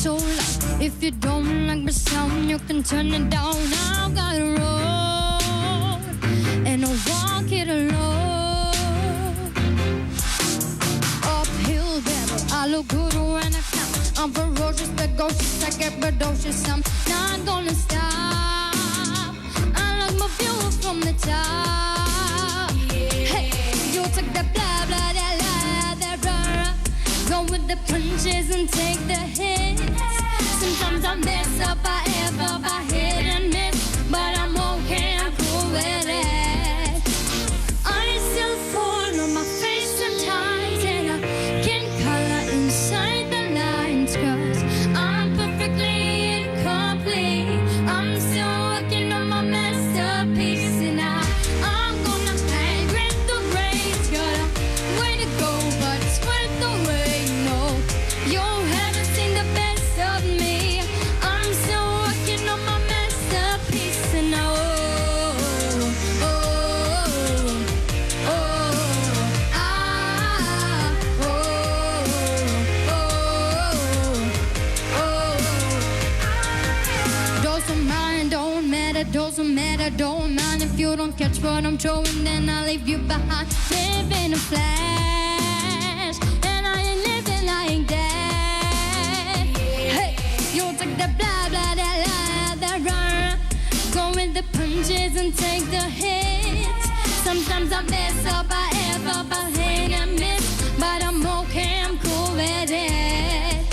so loud. If you don't like the sound, you can turn it down. I've got a road, and I'll walk it alone. Uphill battle, I look good when I come. I'm ferocious, precocious, I get precocious. I'm not gonna stop. I like my view from the top. Hey, you take the blah blah blah blah blah blah. Go with the punches and take the hits. Sometimes I mess up, I F up, I hit and miss, but I'm okay, I'm cool with it. I still fall on my face sometimes, and I can color inside the lines, 'cause I'm perfectly incomplete. I'm still working on my masterpiece, and I'm gonna hang with the race. Got a way to go, but it's worth the wait. No, you haven't seen the best of me. I'm still working on my masterpiece, and oh, oh, oh, ah, oh, oh, oh. Doesn't mind, don't matter, doesn't matter, don't mind if you don't catch what I'm throwing, then I'll leave you behind. Live in a flash, and I ain't living like that. Hey, you take the blah blah blah blah blah blah. Go with the punches and take the hits. Sometimes I mess up, I F up, I hit and miss, but I'm okay, I'm cool with it.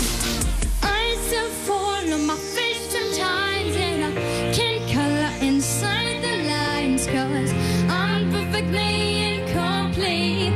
I still fall on my face sometimes, and I can't color inside the lines, 'cause I'm perfectly incomplete.